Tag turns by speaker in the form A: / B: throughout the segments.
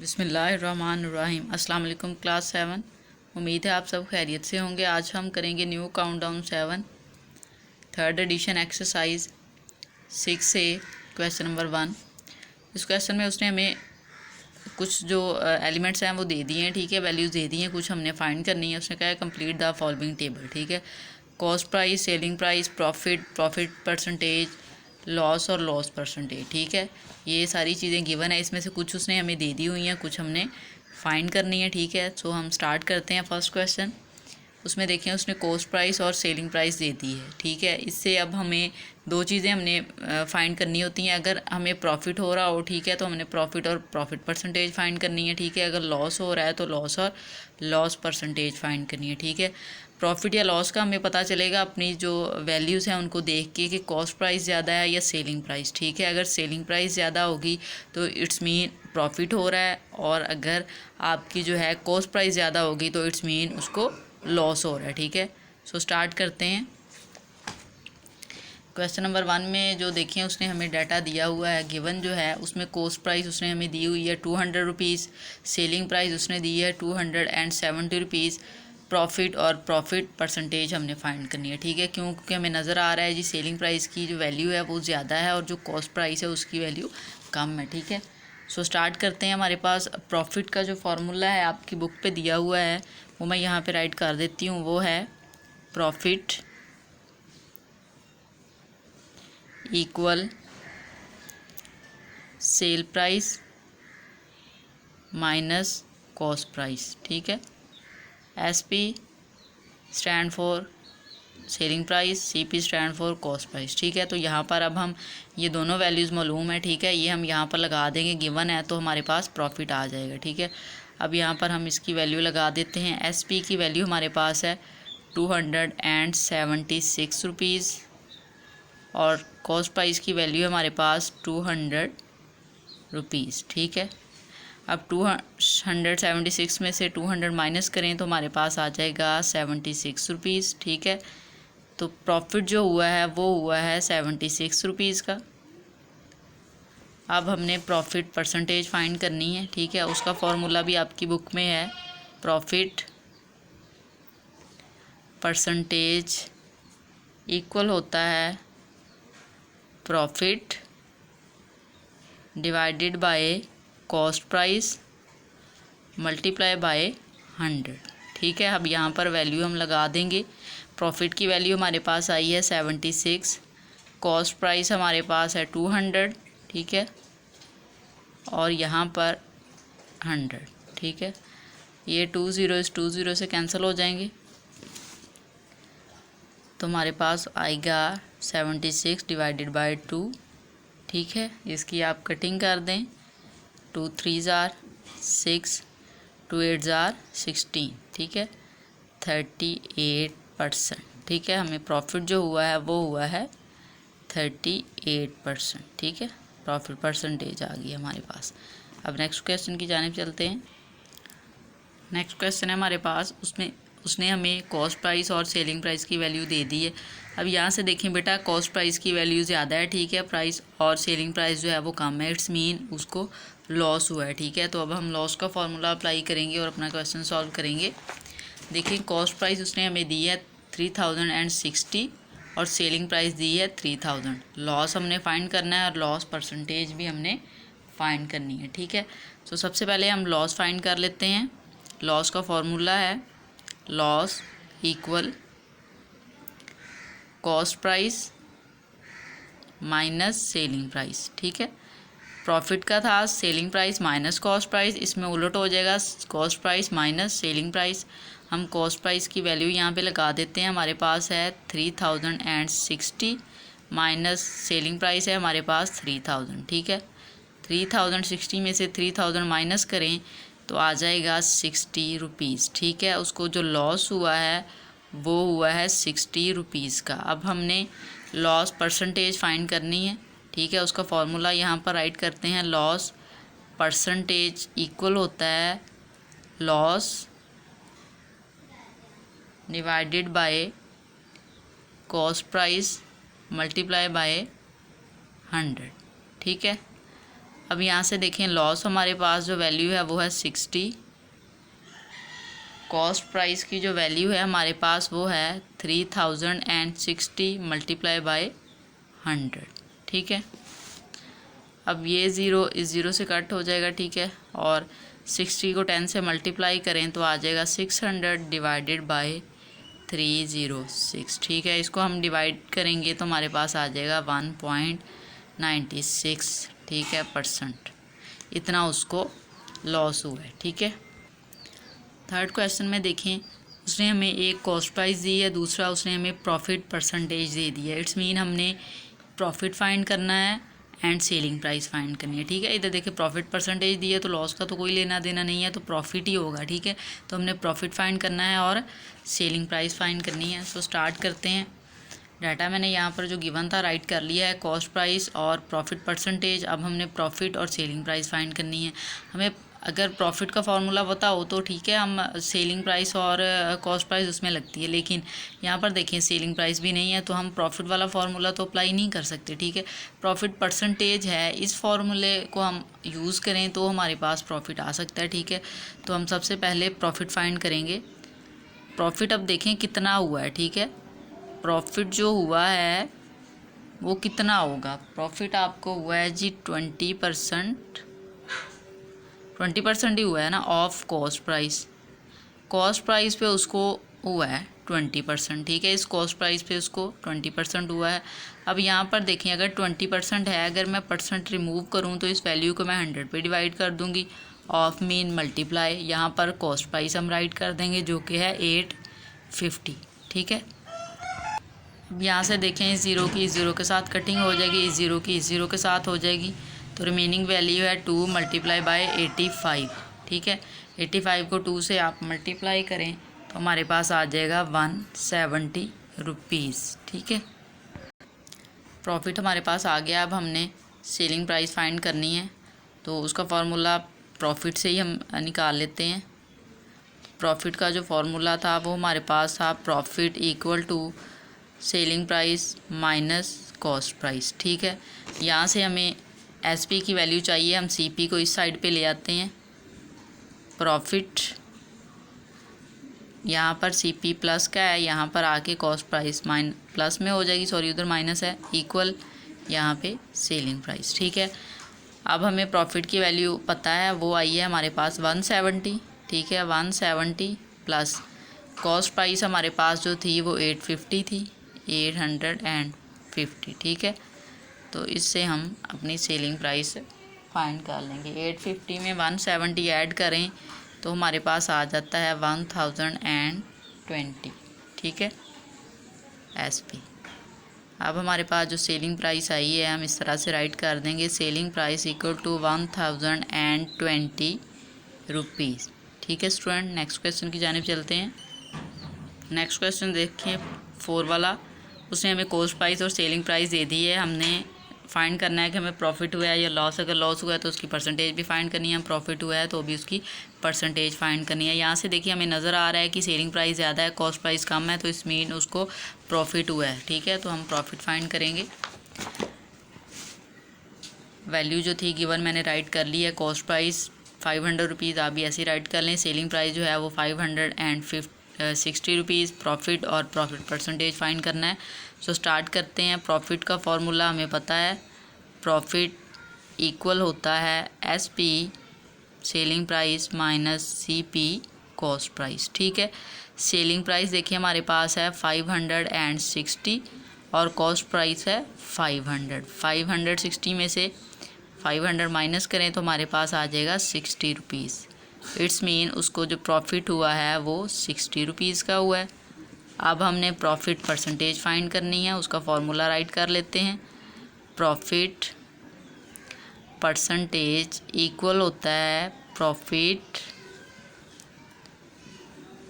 A: बिस्मिल्लाहिर्रहमानिर्रहीम। अस्सलाम वालेकुम क्लास 7। उम्मीद है आप सब खैरियत से होंगे। आज हम करेंगे new countdown 7 third edition exercise 6A question number 1। इस क्वेश्चन में उसने हमें कुछ जो एलिमेंट्स हैं वो दे दिए हैं, ठीक है, वैल्यूज़ दे दी हैं, कुछ हमने फाइंड करनी है। उसने कहा है कंप्लीट द फॉलोइंग टेबल, ठीक है। Cost price, selling price, profit percentage, loss और लॉस परसेंटेज, ठीक है। ये सारी चीज़ें गिवन है, इसमें से कुछ उसने हमें दे दी हुई हैं, कुछ हमने फाइंड करनी है, ठीक है। सो हम स्टार्ट करते हैं फर्स्ट क्वेश्चन। उसमें देखें उसने कॉस्ट प्राइस और सेलिंग प्राइस दे दी है, ठीक है। इससे अब हमें दो चीज़ें हमने फाइंड करनी होती हैं। अगर हमें प्रॉफिट हो रहा हो, ठीक है, तो हमने प्रॉफिट और प्रॉफिट परसेंटेज फाइंड करनी है, ठीक है। अगर लॉस हो रहा है तो लॉस और लॉस परसेंटेज फाइंड करनी है, ठीक है। प्रॉफिट या लॉस का हमें पता चलेगा अपनी जो वैल्यूज़ हैं उनको देख के कि कॉस्ट प्राइस ज़्यादा है या सेलिंग प्राइस, ठीक है। अगर सेलिंग प्राइस ज़्यादा होगी तो इट्स मीन प्रॉफिट हो रहा है, और अगर आपकी जो है कॉस्ट प्राइस ज़्यादा होगी तो इट्स मीन उसको लॉस हो रहा है, ठीक है। सो स्टार्ट करते हैं। क्वेश्चन नंबर 1 में जो देखें उसने हमें डाटा दिया हुआ है, गिवन जो है उसमें कॉस्ट प्राइस उसने हमें दी हुई है 200 रुपीज़, सेलिंग प्राइस उसने दी है 270 रुपीज़, प्रॉफिट और प्रॉफिट परसेंटेज हमने फाइंड करनी है, ठीक है। क्योंकि हमें नज़र आ रहा है जी सेलिंग प्राइस की जो वैल्यू है वो ज़्यादा है और जो कॉस्ट प्राइस है उसकी वैल्यू कम है, ठीक है। सो स्टार्ट करते हैं। हमारे पास प्रॉफिट का जो फार्मूला है आपकी बुक पे दिया हुआ है, वो मैं यहाँ पे राइट कर देती हूँ। वो है profit equal sale price minus cost price, ठीक है। SP stand for selling price, CP stand for cost price, ठीक है। तो यहाँ पर अब हम ये दोनों वैल्यूज़ मालूम है, ठीक है, ये हम यहाँ पर लगा देंगे, गिवन है तो हमारे पास प्रॉफिट आ जाएगा, ठीक है। अब यहाँ पर हम इसकी वैल्यू लगा देते हैं। SP की वैल्यू हमारे पास है 276 रुपीज़ और कॉस्ट प्राइस की वैल्यू हमारे पास 200 रुपीज़, ठीक है। अब 276 में से 200 माइनस करें तो हमारे पास आ जाएगा 76 रुपीज़, ठीक है। तो प्रॉफिट जो हुआ है वो हुआ है 76 रुपीज़ का। अब हमने प्रॉफिट परसेंटेज फाइंड करनी है, ठीक है। उसका फॉर्मूला भी आपकी बुक में है। प्रॉफिट परसेंटेज इक्वल होता है profit divided by cost price multiply by 100, ठीक है। अब यहाँ पर वैल्यू हम लगा देंगे। प्रॉफिट की वैल्यू हमारे पास आई है 76, कॉस्ट प्राइस हमारे पास है 200, ठीक है, और यहाँ पर 100, ठीक है। ये 2 0 से कैंसिल हो जाएंगे तो हमारे पास आएगा 76 डिवाइडेड बाय 2, ठीक है। इसकी आप कटिंग कर दें। 2 3 6, 2 8 16, ठीक है, 38%, ठीक है। हमें प्रॉफिट जो हुआ है वो हुआ है 38%, ठीक है। प्रॉफिट परसेंटेज आ गई हमारे पास। अब नेक्स्ट क्वेश्चन की जानिब चलते हैं। नेक्स्ट क्वेश्चन है हमारे पास, उसने हमें कॉस्ट प्राइस और सेलिंग प्राइस की वैल्यू दे दी है। अब यहाँ से देखें बेटा, कॉस्ट प्राइस की वैल्यू ज़्यादा है, ठीक है, प्राइस, और सेलिंग प्राइस जो है वो कम है, इट्स मीन उसको लॉस हुआ है, ठीक है। तो अब हम लॉस का फॉर्मूला अप्लाई करेंगे और अपना क्वेश्चन सॉल्व करेंगे। देखिए कॉस्ट प्राइस उसने हमें दी है 3060 और सेलिंग प्राइस दी है 3000। लॉस हमने फाइंड करना है और लॉस परसेंटेज भी हमने फाइंड करनी है, ठीक है। तो सबसे पहले हम लॉस फाइंड कर लेते हैं। लॉस का फॉर्मूला है loss equal cost price minus selling price, ठीक है। प्रॉफिट का था selling price minus cost price, इसमें उलट हो जाएगा cost price minus selling price. हम कॉस्ट प्राइस की वैल्यू यहाँ पे लगा देते हैं। हमारे पास है 3060 माइनस सेलिंग प्राइस है हमारे पास 3000, ठीक है। 3060 में से 3000 माइनस करें तो आ जाएगा 60 रुपीज़, ठीक है। उसको जो लॉस हुआ है वो हुआ है 60 रुपीज़ का। अब हमने लॉस परसेंटेज फाइंड करनी है, ठीक है। उसका फॉर्मूला यहाँ पर राइट करते हैं। लॉस परसेंटेज इक्वल होता है loss divided by cost price multiply by 100, ठीक है। अब यहाँ से देखें लॉस हमारे पास जो वैल्यू है वो है 60। कॉस्ट प्राइस की जो वैल्यू है हमारे पास वो है 3060 मल्टीप्लाई बाय 100। ठीक है, अब ये ज़ीरो इस ज़ीरो से कट हो जाएगा। ठीक है, और 60 को 10 से मल्टीप्लाई करें तो आ जाएगा 600 डिवाइडेड बाय 306। ठीक है, इसको हम डिवाइड करेंगे तो हमारे पास आ जाएगा 1.96। ठीक है, %। इतना उसको लॉस हुआ है। ठीक है, थर्ड क्वेश्चन में देखें, उसने हमें एक कॉस्ट प्राइस दी है, दूसरा उसने हमें प्रॉफिट परसेंटेज दे दी है। इट्स मीन हमने प्रॉफिट फाइंड करना है एंड सेलिंग प्राइस फाइंड करनी है। ठीक है, इधर देखिए प्रॉफिट परसेंटेज दी है तो लॉस का तो कोई लेना देना नहीं है, तो प्रॉफिट ही होगा। ठीक है, तो हमने प्रॉफिट फाइंड करना है और सेलिंग प्राइस फाइंड करनी है। सो स्टार्ट करते हैं। डाटा मैंने यहाँ पर जो गिवन था राइट कर लिया है, कॉस्ट प्राइस और प्रॉफिट परसेंटेज। अब हमने प्रॉफिट और सेलिंग प्राइस फाइंड करनी है। हमें अगर प्रॉफिट का फॉर्मूला पता हो तो ठीक है, हम सेलिंग प्राइस और कॉस्ट प्राइस उसमें लगती है, लेकिन यहाँ पर देखें सेलिंग प्राइस भी नहीं है तो हम प्रॉफिट वाला फार्मूला तो अप्लाई नहीं कर सकते। ठीक है, प्रॉफिट परसेंटेज है, इस फार्मूले को हम यूज़ करें तो हमारे पास प्रॉफिट आ सकता है। ठीक है, तो हम सबसे पहले प्रॉफिट फाइंड करेंगे। प्रॉफिट अब देखें कितना हुआ है। ठीक है, प्रॉफिट जो हुआ है वो कितना होगा। प्रॉफिट आपको हुआ है जी 20% ही हुआ है ना, of cost price. Cost price पे उसको हुआ है 20%। ठीक है, इस कॉस्ट प्राइस पे उसको 20% हुआ है। अब यहाँ पर देखें अगर 20% है, अगर मैं परसेंट रिमूव करूँ तो इस वैल्यू को मैं 100 पे डिवाइड कर दूँगी। ऑफ मीन मल्टीप्लाई, यहाँ पर कॉस्ट प्राइस हम राइट कर देंगे जो कि है 850। ठीक है, अब यहाँ से देखें इस ज़ीरो की इस ज़ीरो के साथ कटिंग हो जाएगी, इस ज़ीरो की इस ज़ीरो के साथ हो जाएगी, तो रिमेनिंग वैल्यू है 2 मल्टीप्लाई बाय 85। ठीक है, 85 को 2 से आप मल्टीप्लाई करें तो हमारे पास आ जाएगा 170 रुपीज़। ठीक है, प्रॉफिट हमारे पास आ गया। अब हमने सेलिंग प्राइस फाइंड करनी है, तो उसका फार्मूला प्रॉफिट से ही हम निकाल लेते हैं। प्रॉफिट का जो फार्मूला था वो हमारे पास था profit equal to selling price minus cost price. ठीक है, यहाँ से हमें एसपी की वैल्यू चाहिए, हम सीपी को इस साइड पे ले आते हैं। प्रॉफिट यहाँ पर सीपी प्लस का है, यहाँ पर आके कॉस्ट प्राइस प्लस में हो जाएगी, सॉरी उधर माइनस है, इक्वल यहाँ पे सेलिंग प्राइस। ठीक है, अब हमें प्रॉफिट की वैल्यू पता है, वो आई है हमारे पास 170। ठीक है, 170 प्लस कॉस्ट प्राइस हमारे पास जो थी वो 850 थी, 850। ठीक है, तो इससे हम अपनी सेलिंग प्राइस फाइंड कर लेंगे। 850 में 170 ऐड करें तो हमारे पास आ जाता है 1020। ठीक है, एसपी। अब हमारे पास जो सेलिंग प्राइस आई है हम इस तरह से राइट कर देंगे, selling price equal to 1020 rupees. ठीक है स्टूडेंट, नेक्स्ट क्वेश्चन की जानिब चलते हैं। नेक्स्ट क्वेश्चन देखिए 4 वाला, उसने हमें कॉस्ट प्राइस और सेलिंग प्राइस दे दी है। हमने फाइंड करना है कि हमें प्रॉफिट हुआ है या लॉस। अगर लॉस हुआ है तो उसकी परसेंटेज भी फाइंड करनी है, हम प्रॉफिट हुआ है तो भी उसकी परसेंटेज फाइंड करनी है। यहाँ से देखिए हमें नज़र आ रहा है कि सेलिंग प्राइस ज़्यादा है, कॉस्ट प्राइस कम है, तो इस मीन उसको प्रॉफिट हुआ है। ठीक है, तो हम प्रॉफिट फाइंड करेंगे। वैल्यू जो थी गिवन मैंने राइट कर ली है, कॉस्ट प्राइस 500 रुपीज़, आप भी ऐसे राइट कर लें। सेलिंग प्राइस जो है वो 560 रुपीज़। प्रॉफिट और प्रॉफिट परसेंटेज फाइंड करना है। सो स्टार्ट करते हैं। प्रॉफिट का फॉर्मूला हमें पता है, प्रॉफिट इक्वल होता है SP selling price minus CP cost price. ठीक है, सेलिंग प्राइस देखिए हमारे पास है 560 और कॉस्ट प्राइस है 500। 560 में से 500 माइनस करें तो हमारे पास आ जाएगा 60 रुपीज़। इट्स मीन उसको जो प्रॉफिट हुआ है वो 60 रुपीज़ का हुआ है। अब हमने प्रॉफिट परसेंटेज फाइंड करनी है, उसका फॉर्मूला राइट कर लेते हैं। प्रॉफिट परसेंटेज इक्वल होता है profit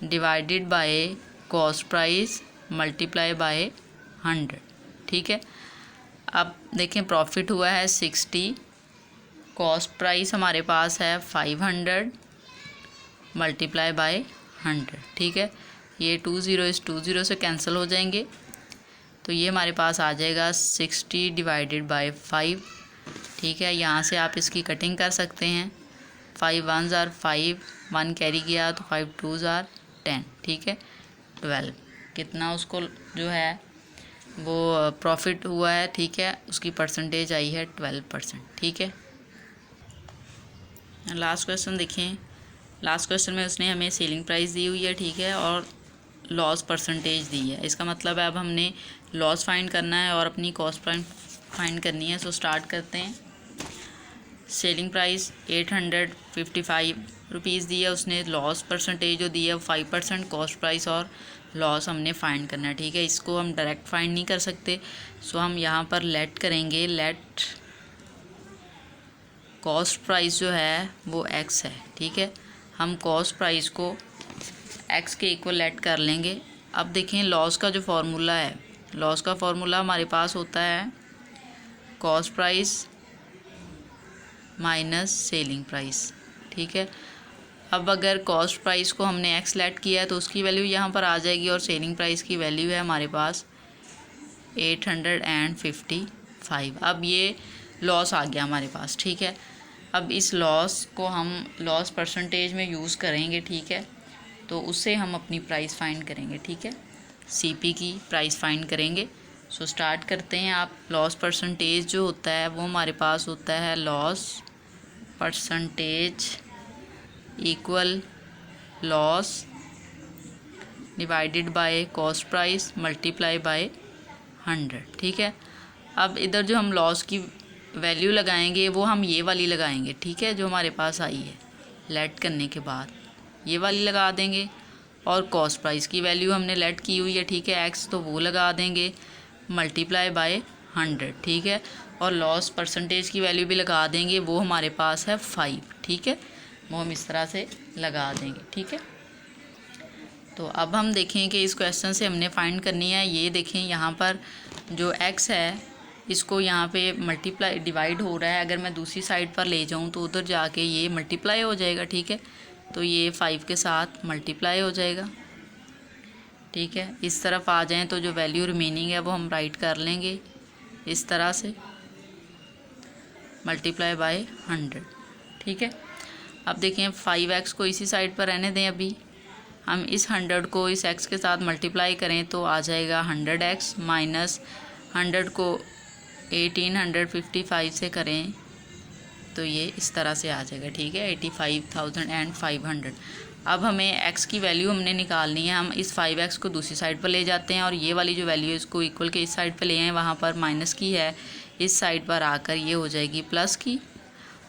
A: divided by cost price multiply by 100। ठीक है, अब देखें प्रॉफिट हुआ है 60, कॉस्ट प्राइस हमारे पास है 500 मल्टीप्लाई बाय 100। ठीक है, ये 20 इस 20 से कैंसिल हो जाएंगे, तो ये हमारे पास आ जाएगा 60 डिवाइडेड बाय 5। ठीक है। यहाँ से आप इसकी कटिंग कर सकते हैं। 5 1s are 5, 1 कैरी किया तो 5 2s are 10, ठीक है। 12 कितना उसको जो है वो प्रॉफिट हुआ है, ठीक है, उसकी परसेंटेज आई है 12%, ठीक है। लास्ट क्वेश्चन देखें। लास्ट क्वेश्चन में उसने हमें सेलिंग प्राइस दी हुई है, ठीक है, और लॉस परसेंटेज दी है। इसका मतलब है अब हमने लॉस फाइंड करना है और अपनी कॉस्ट फाइंड करनी है। सो स्टार्ट करते हैं। सेलिंग प्राइस 855 रुपीज़ दी है उसने। लॉस परसेंटेज जो दी है 5%। कॉस्ट प्राइस और लॉस हमने फाइंड करना है, ठीक है। इसको हम डायरेक्ट फाइंड नहीं कर सकते, सो हम यहाँ पर लेट करेंगे। लेट कॉस्ट प्राइस जो है वो x है, ठीक है। हम कॉस्ट प्राइस को x के इक्वल लेट कर लेंगे। अब देखें लॉस का जो फार्मूला है, लॉस का फार्मूला हमारे पास होता है cost price minus selling price, ठीक है। अब अगर कॉस्ट प्राइस को हमने x लेट किया है तो उसकी वैल्यू यहाँ पर आ जाएगी और सेलिंग प्राइस की वैल्यू है हमारे पास 855। अब ये लॉस आ गया हमारे पास, ठीक है। अब इस लॉस को हम लॉस परसेंटेज में यूज़ करेंगे, ठीक है। तो उससे हम अपनी प्राइस फाइंड करेंगे, ठीक है। CP की प्राइस फाइंड करेंगे। सो स्टार्ट करते हैं। आप लॉस परसेंटेज जो होता है वो हमारे पास होता है loss percentage equal loss divided by cost price multiply by 100, ठीक है। अब इधर जो हम लॉस की वैल्यू लगाएंगे वो हम ये वाली लगाएंगे, ठीक है, जो हमारे पास आई है लेट करने के बाद ये वाली लगा देंगे। और कॉस्ट प्राइस की वैल्यू हमने लेट की हुई है, ठीक है, x, तो वो लगा देंगे मल्टीप्लाई बाय 100, ठीक है। और लॉस परसेंटेज की वैल्यू भी लगा देंगे, वो हमारे पास है 5, ठीक है। वो हम इस तरह से लगा देंगे, ठीक है। तो अब हम देखें कि इस क्वेश्चन से हमने फाइंड करनी है। ये देखें यहाँ पर जो x है इसको यहाँ पे मल्टीप्लाई डिवाइड हो रहा है। अगर मैं दूसरी साइड पर ले जाऊँ तो उधर जाके ये मल्टीप्लाई हो जाएगा, ठीक है। तो ये 5 के साथ मल्टीप्लाई हो जाएगा, ठीक है। इस तरफ आ जाएं तो जो वैल्यू रिमेनिंग है वो हम राइट कर लेंगे इस तरह से मल्टीप्लाई बाय 100, ठीक है। अब देखें 5x को इसी साइड पर रहने दें। अभी हम इस 100 को इस x के साथ मल्टीप्लाई करें तो आ जाएगा 100x माइनस 100 को 1855 से करें तो ये इस तरह से आ जाएगा, ठीक है, 85,500। अब हमें x की वैल्यू हमने निकालनी है। हम इस 5x को दूसरी साइड पर ले जाते हैं और ये वाली जो वैल्यू है इसको इक्वल के इस साइड पर ले आए। वहाँ पर माइनस की है, इस साइड पर आकर ये हो जाएगी प्लस की,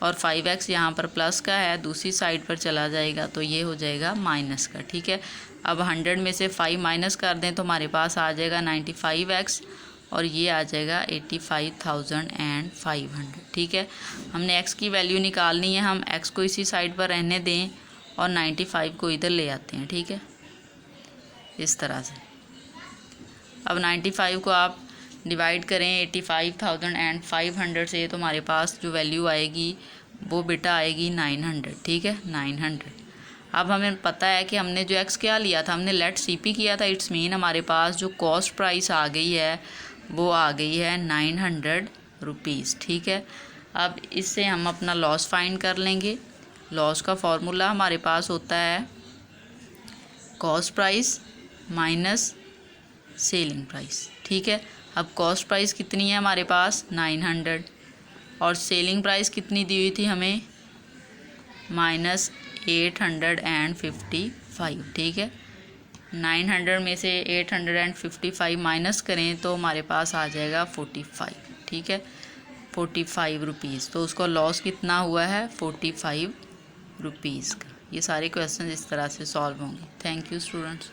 A: और 5x यहाँ पर प्लस का है, दूसरी साइड पर चला जाएगा तो ये हो जाएगा माइनस का, ठीक है। अब 100 में से 5 माइनस कर दें तो हमारे पास आ जाएगा 95x और ये आ जाएगा 85,500, ठीक है। हमने x की वैल्यू निकालनी है। हम x को इसी साइड पर रहने दें और 95 को इधर ले आते हैं, ठीक है, इस तरह से। अब 95 को आप डिवाइड करें 85,500 से तो हमारे पास जो वैल्यू आएगी वो बेटा आएगी 900, ठीक है, 900। अब हमें पता है कि हमने जो x क्या लिया था, हमने लेट CP किया था। इट्स मीन हमारे पास जो कॉस्ट प्राइस आ गई है वो आ गई है 900 रुपीज़, ठीक है। अब इससे हम अपना लॉस फाइंड कर लेंगे। लॉस का फॉर्मूला हमारे पास होता है cost price minus selling price, ठीक है। अब कॉस्ट प्राइस कितनी है हमारे पास 900 और सेलिंग प्राइस कितनी दी हुई थी हमें -855, ठीक है। 900 में से 855 माइनस करें तो हमारे पास आ जाएगा 45, ठीक है, 45 रुपीज़। तो उसका लॉस कितना हुआ है 45 रुपीज़ का। ये सारे क्वेश्चन इस तरह से सॉल्व होंगे। Thank you students.